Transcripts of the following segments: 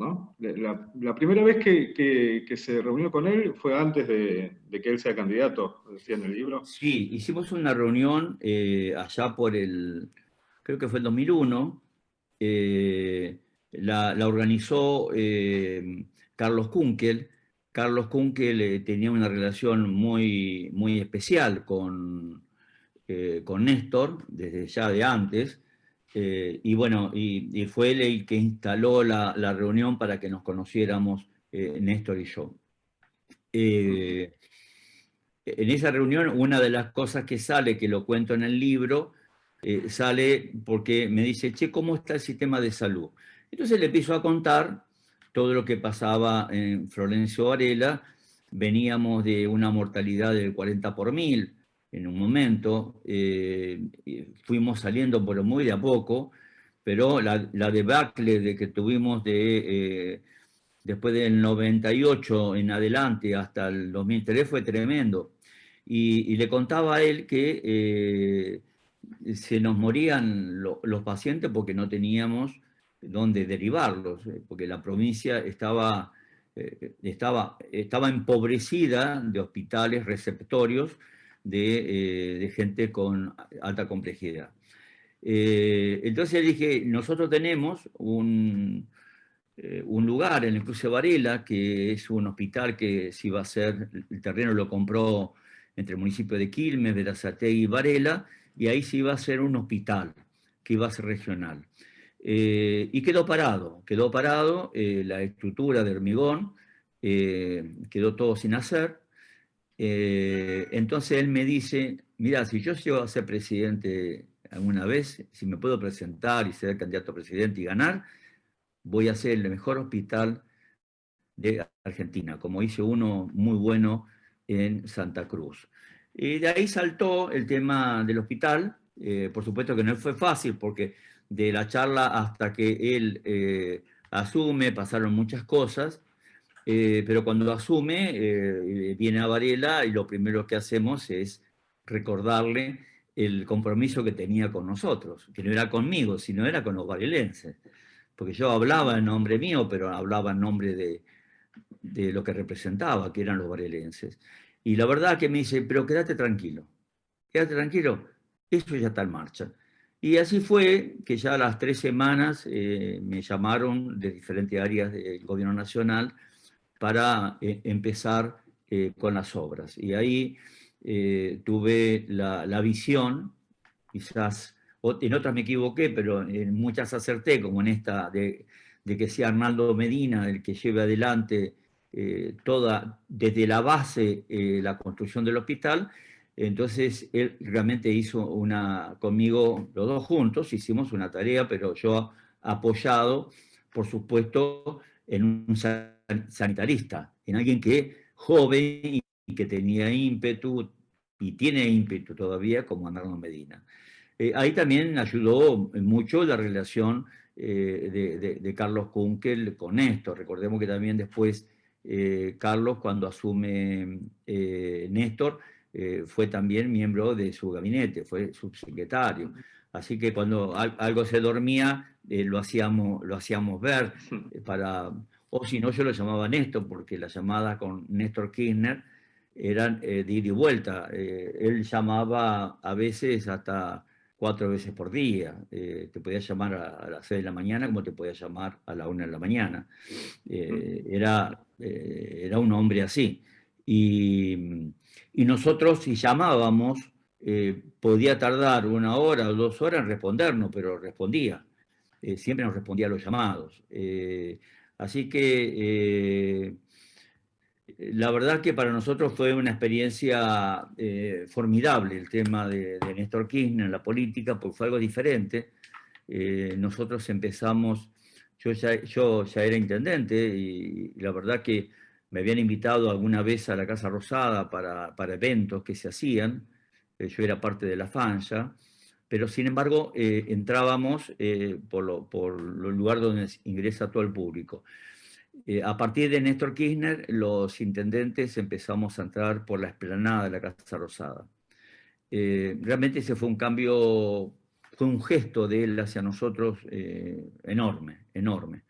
¿no? La primera vez que se reunió con él fue antes de que él sea candidato, decía en el libro. Sí, hicimos una reunión allá creo que fue el 2001. La organizó Carlos Kunkel. Carlos Kunkel tenía una relación muy, muy especial con Néstor, desde ya de antes. Y bueno, y fue él el que instaló la reunión para que nos conociéramos, Néstor y yo. Eh, en esa reunión, una de las cosas que sale, que lo cuento en el libro, sale porque me dice, che, ¿cómo está el sistema de salud? Entonces le empiezo a contar todo lo que pasaba en Florencio Varela. Veníamos de una mortalidad del 40 por mil en un momento, fuimos saliendo pero muy de a poco, pero la debacle de que tuvimos después del 98 en adelante hasta el 2003 fue tremendo. Y le contaba a él que se nos morían los pacientes porque no teníamos dónde derivarlos, porque la provincia estaba empobrecida de hospitales receptorios de gente con alta complejidad. Entonces dije, nosotros tenemos un lugar en el Cruce Varela, que es un hospital que se iba a hacer, el terreno lo compró entre el municipio de Quilmes, Berazategui y Varela, y ahí se iba a hacer un hospital, que iba a ser regional. Y quedó parado, la estructura de hormigón, quedó todo sin hacer. Entonces él me dice, mira, si yo llego a ser presidente alguna vez, si me puedo presentar y ser candidato a presidente y ganar, voy a hacer el mejor hospital de Argentina, como hice uno muy bueno en Santa Cruz. Y de ahí saltó el tema del hospital. Por supuesto que no fue fácil, porque de la charla hasta que él asume pasaron muchas cosas, pero cuando asume viene a Varela y lo primero que hacemos es recordarle el compromiso que tenía con nosotros, que no era conmigo, sino era con los varelenses, porque yo hablaba en nombre mío, pero hablaba en nombre de lo que representaba, que eran los varelenses. Y la verdad que me dice, pero quédate tranquilo, eso ya está en marcha. Y así fue que ya a las 3 semanas me llamaron de diferentes áreas del gobierno nacional para empezar con las obras. Y ahí tuve la visión, quizás en otras me equivoqué, pero en muchas acerté, como en esta de que sea Arnaldo Medina el que lleve adelante toda, desde la base, la construcción del hospital. Entonces él realmente hizo conmigo, los dos juntos, hicimos una tarea, pero yo apoyado, por supuesto, en un sanitarista, en alguien que joven y que tenía ímpetu y tiene ímpetu todavía, como Arnaldo Medina. Ahí también ayudó mucho la relación de Carlos Kunkel con Néstor. Recordemos que también después Carlos, cuando asume Néstor, fue también miembro de su gabinete, fue subsecretario. Así que cuando algo se dormía, lo hacíamos ver, o si no, yo lo llamaba Néstor, porque las llamadas con Néstor Kirchner eran de ida y vuelta. Él llamaba a veces hasta 4 veces por día. Te podía llamar a las 6 de la mañana como te podía llamar a la 1 de la mañana. Era un hombre así. Y nosotros, si llamábamos, podía tardar 1 hora o 2 horas en respondernos, pero respondía. Siempre nos respondía a los llamados. Así que la verdad que para nosotros fue una experiencia formidable el tema de Néstor Kirchner en la política, porque fue algo diferente. Nosotros empezamos, yo ya era intendente y la verdad que me habían invitado alguna vez a la Casa Rosada para eventos que se hacían. Yo era parte de la FANSA, pero sin embargo entrábamos por el lugar donde ingresa todo el público. A partir de Néstor Kirchner, los intendentes empezamos a entrar por la explanada de la Casa Rosada. Realmente ese fue un cambio, fue un gesto de él hacia nosotros enorme, enorme.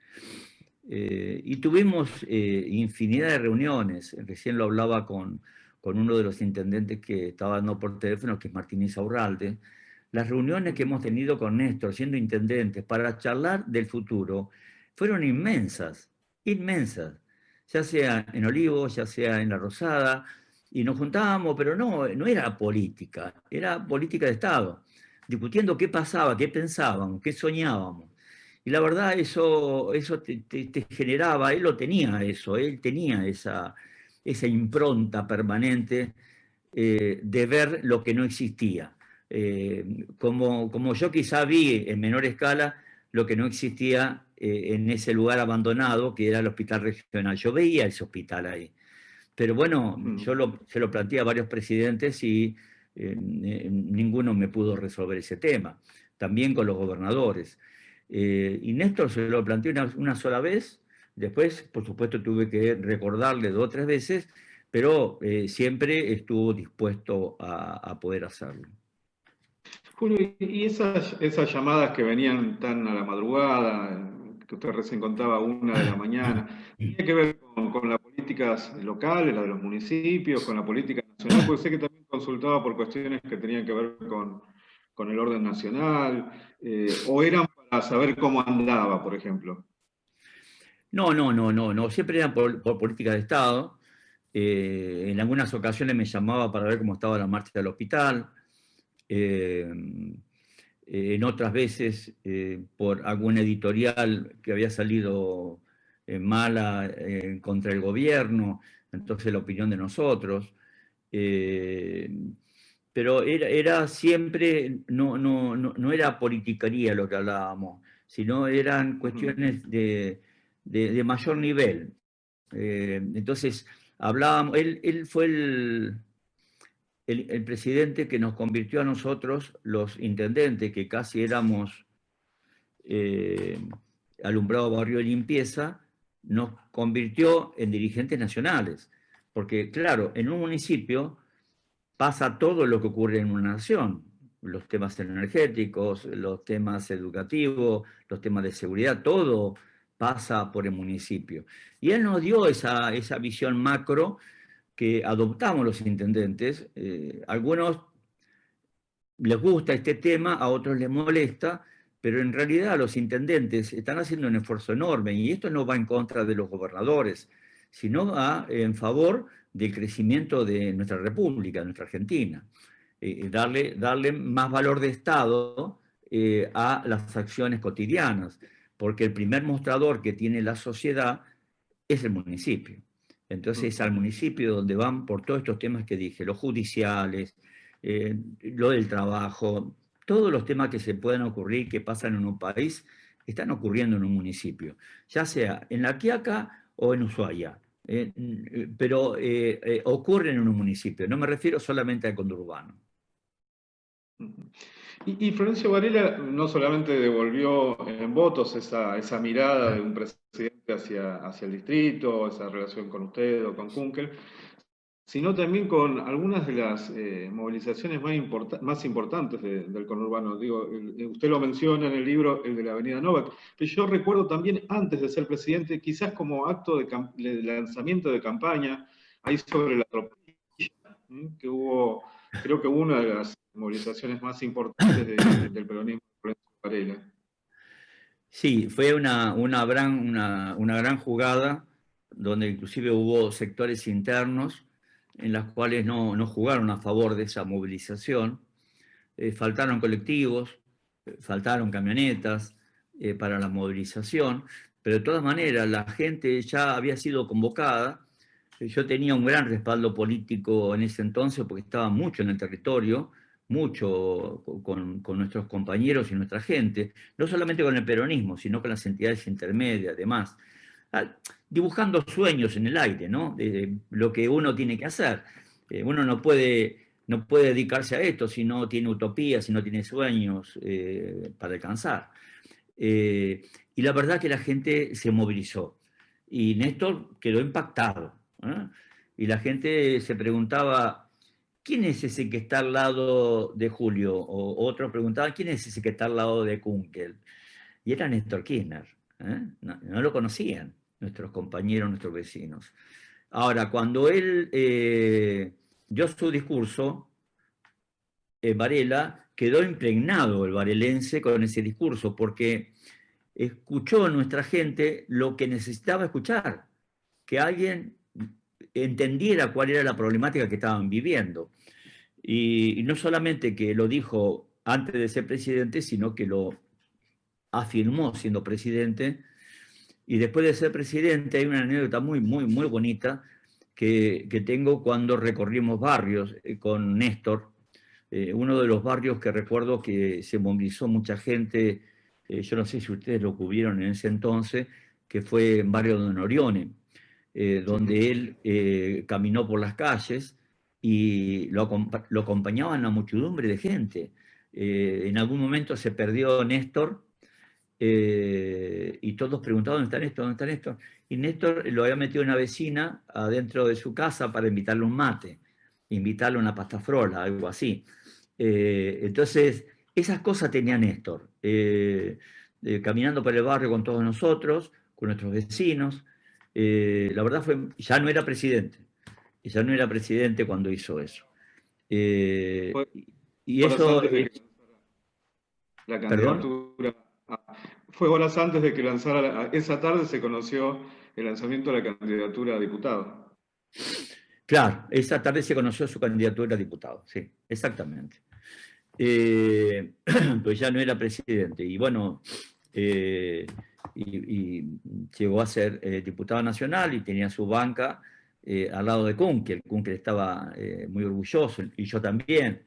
Y tuvimos infinidad de reuniones. Recién lo hablaba con uno de los intendentes que estaba dando por teléfono, que es Martín Insaurralde. Las reuniones que hemos tenido con Néstor, siendo intendentes, para charlar del futuro, fueron inmensas, inmensas. Ya sea en Olivos, ya sea en La Rosada, y nos juntábamos, pero no era política, era política de Estado, discutiendo qué pasaba, qué pensábamos, qué soñábamos. Y la verdad eso te generaba, él lo tenía eso, él tenía esa impronta permanente de ver lo que no existía. Como yo quizá vi en menor escala lo que no existía en ese lugar abandonado que era el hospital regional. Yo veía ese hospital ahí. Pero bueno, se lo planteé a varios presidentes y ninguno me pudo resolver ese tema. También con los gobernadores. Y Néstor se lo planteó una sola vez, después, por supuesto, tuve que recordarle 2 o 3 veces, pero siempre estuvo dispuesto a poder hacerlo. Julio, y esas llamadas que venían tan a la madrugada, que usted recién contaba, 1 de la mañana, ¿tenía que ver con las políticas locales, la de los municipios, con la política nacional? Porque sé que también consultaba por cuestiones que tenían que ver con el orden nacional, o eran para saber cómo andaba, por ejemplo. No, siempre eran por política de Estado. En algunas ocasiones me llamaba para ver cómo estaba la marcha del hospital. Eh, en otras veces por algún editorial que había salido mala contra el gobierno, entonces la opinión de nosotros. Eh, pero era siempre, no era politicaría lo que hablábamos, sino eran cuestiones de mayor nivel. Entonces, hablábamos, él fue el presidente que nos convirtió a nosotros, los intendentes, que casi éramos alumbrado barrio de limpieza, nos convirtió en dirigentes nacionales. Porque, claro, en un municipio pasa todo lo que ocurre en una nación. Los temas energéticos, los temas educativos, los temas de seguridad, todo pasa por el municipio. Y él nos dio esa visión macro que adoptamos los intendentes. Algunos les gusta este tema, a otros les molesta, pero en realidad los intendentes están haciendo un esfuerzo enorme y esto no va en contra de los gobernadores, sino va en favor del crecimiento de nuestra república, de nuestra Argentina. Darle más valor de Estado a las acciones cotidianas, porque el primer mostrador que tiene la sociedad es el municipio. Entonces, al municipio donde van por todos estos temas que dije, los judiciales, lo del trabajo, todos los temas que se puedan ocurrir, que pasan en un país, están ocurriendo en un municipio, ya sea en La Quiaca o en Ushuaia, pero ocurren en un municipio, no me refiero solamente al conurbano. Y Florencio Varela no solamente devolvió en votos esa mirada de un presidente hacia el distrito, esa relación con usted o con Kunkel, sino también con algunas de las movilizaciones más importantes del conurbano. Digo, usted lo menciona en el libro, el de la Avenida Novak, pero yo recuerdo también antes de ser presidente, quizás como acto de lanzamiento de campaña, ahí sobre la tropilla, que hubo, creo que una de las movilizaciones más importantes del peronismo de Florencio Varela. Sí, fue una gran jugada, donde inclusive hubo sectores internos en las cuales no jugaron a favor de esa movilización. Faltaron colectivos, faltaron camionetas para la movilización, pero de todas maneras la gente ya había sido convocada. Yo tenía un gran respaldo político en ese entonces porque estaba mucho en el territorio, mucho con nuestros compañeros y nuestra gente, no solamente con el peronismo, sino con las entidades intermedias, además, dibujando sueños en el aire, ¿no? De lo que uno tiene que hacer. Uno no puede dedicarse a esto si no tiene utopías, si no tiene sueños para alcanzar. Y la verdad que la gente se movilizó. Y Néstor quedó impactado. Y la gente se preguntaba, ¿quién es ese que está al lado de Julio? O otros preguntaban, ¿quién es ese que está al lado de Kunkel? Y era Néstor Kirchner. No lo conocían. nuestros compañeros, nuestros vecinos. Ahora, cuando él dio su discurso, Varela, quedó impregnado el varelense con ese discurso, porque escuchó nuestra gente lo que necesitaba escuchar, que alguien entendiera cuál era la problemática que estaban viviendo. Y no solamente que lo dijo antes de ser presidente, sino que lo afirmó siendo presidente. Y después de ser presidente hay una anécdota muy, muy, muy bonita que tengo cuando recorrimos barrios con Néstor. Uno de los barrios que recuerdo que se movilizó mucha gente, yo no sé si ustedes lo cubrieron en ese entonces, que fue en barrio de Norione, donde él caminó por las calles y lo acompañaba una muchedumbre de gente. En algún momento se perdió Néstor y todos preguntaban, ¿dónde está Néstor? ¿Dónde está Néstor? Y Néstor lo había metido una vecina adentro de su casa para invitarle un mate, invitarle una pasta frola, algo así. Entonces, esas cosas tenía Néstor, caminando por el barrio con todos nosotros, con nuestros vecinos. La verdad ya no era presidente cuando hizo eso. Fue Y horas eso, antes de que la perdón. candidatura. Fue horas antes de que lanzara, esa tarde se conoció el lanzamiento de la candidatura a diputado. Claro, esa tarde se conoció su candidatura a diputado, sí, exactamente. Pues ya no era presidente. Y bueno, y llegó a ser diputado nacional y tenía su banca al lado de Kunkel. Kunkel estaba muy orgulloso, y yo también,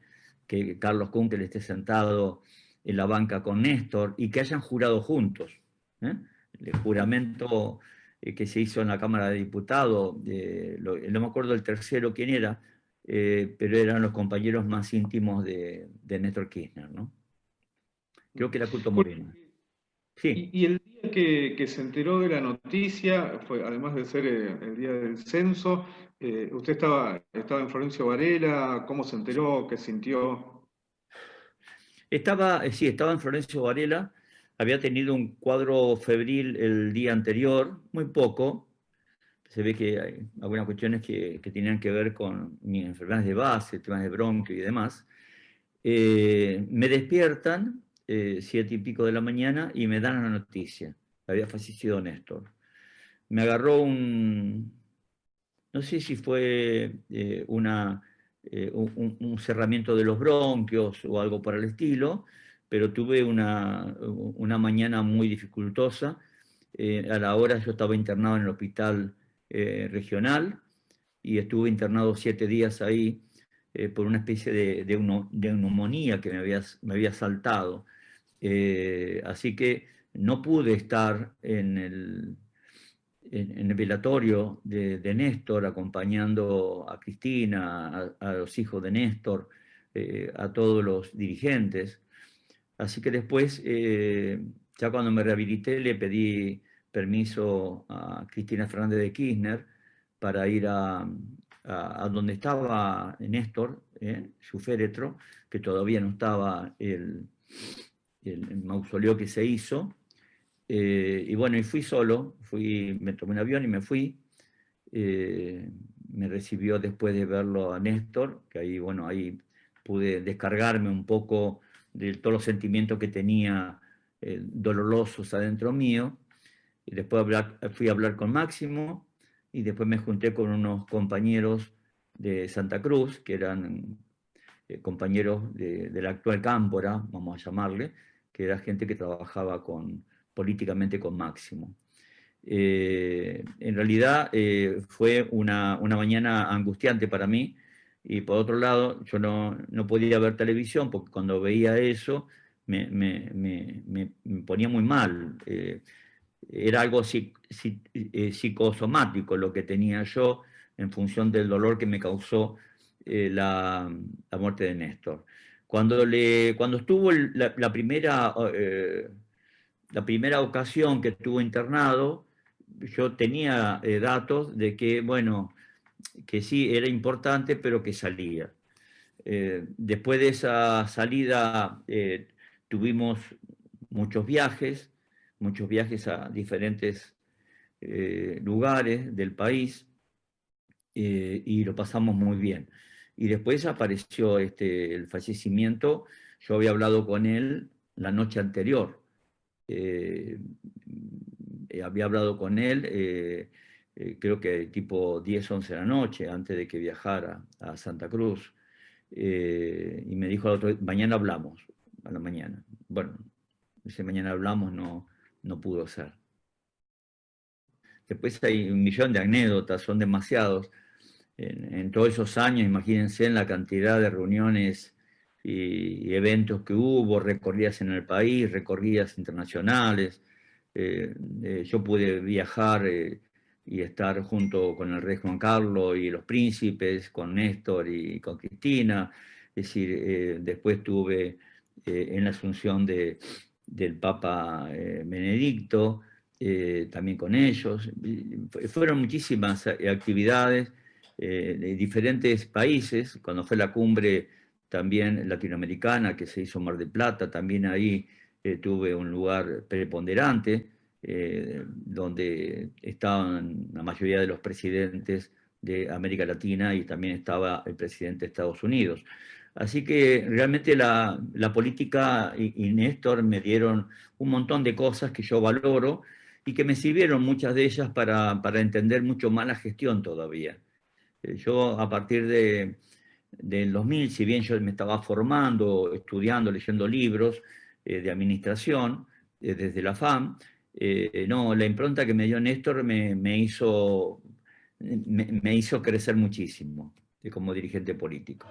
que Carlos Kunkel esté sentado en la banca con Néstor y que hayan jurado juntos. ¿eh? El juramento que se hizo en la Cámara de Diputados, no me acuerdo el tercero quién era, pero eran los compañeros más íntimos de Néstor Kirchner, ¿no? Creo que era Curto Moreno. Sí. Y el día que se enteró de la noticia, fue, además de ser el día del censo, ¿usted estaba en Florencio Varela? ¿Cómo se enteró? ¿Qué sintió? Sí, estaba en Florencio Varela, había tenido un cuadro febril el día anterior, muy poco. Se ve que hay algunas cuestiones que tenían que ver con mis enfermedades de base, temas de bronquio y demás. Me despiertan, 7:00 y pico de la mañana, y me dan la noticia. Había fallecido Néstor. Me agarró no sé si fue un cerramiento de los bronquios o algo por el estilo, pero tuve una mañana muy dificultosa. A la hora yo estaba internado en el hospital regional y estuve internado 7 días ahí por una especie de neumonía que me había saltado. Así que no pude estar en el velatorio de Néstor, acompañando a Cristina, a los hijos de Néstor, a todos los dirigentes. Así que después, ya cuando me rehabilité, le pedí permiso a Cristina Fernández de Kirchner para ir a donde estaba Néstor, su féretro, que todavía no estaba el mausoleo que se hizo. Y bueno, y fui solo, me tomé un avión y me fui. Me recibió después de verlo a Néstor, que ahí, bueno, ahí pude descargarme un poco de todos los sentimientos que tenía dolorosos adentro mío. Y después fui a hablar con Máximo y después me junté con unos compañeros de Santa Cruz, que eran compañeros de la actual Cámpora, vamos a llamarle, que era gente que trabajaba políticamente con Máximo. En realidad fue una mañana angustiante para mí, y por otro lado yo no podía ver televisión porque cuando veía eso me ponía muy mal. Era algo psicosomático lo que tenía yo en función del dolor que me causó la muerte de Néstor. Cuando estuvo la primera ocasión que estuvo internado, yo tenía datos de que, bueno, que sí era importante, pero que salía. Después de esa salida tuvimos muchos viajes a diferentes lugares del país y lo pasamos muy bien. Y después apareció el fallecimiento, yo había hablado con él la noche anterior. Había hablado con él, creo que tipo 10, 11 de la noche, antes de que viajara a Santa Cruz. Y me dijo al otro, mañana hablamos, a la mañana. Bueno, ese mañana hablamos no pudo ser. Después hay un millón de anécdotas, son demasiados. En todos esos años, imagínense en la cantidad de reuniones y eventos que hubo, recorridas en el país, recorridas internacionales. Yo pude viajar y estar junto con el rey Juan Carlos y los príncipes, con Néstor y con Cristina. Es decir, después tuve en la asunción del Papa Benedicto, también con ellos. Fueron muchísimas actividades de diferentes países. Cuando fue la cumbre también latinoamericana que se hizo en Mar del Plata, también ahí tuve un lugar preponderante, donde estaban la mayoría de los presidentes de América Latina y también estaba el presidente de Estados Unidos. Así que realmente la política y Néstor me dieron un montón de cosas que yo valoro y que me sirvieron muchas de ellas para entender mucho más la gestión todavía. Yo a partir del 2000, si bien yo me estaba formando, estudiando, leyendo libros de administración desde la FAM, no, la impronta que me dio Néstor me hizo crecer muchísimo como dirigente político.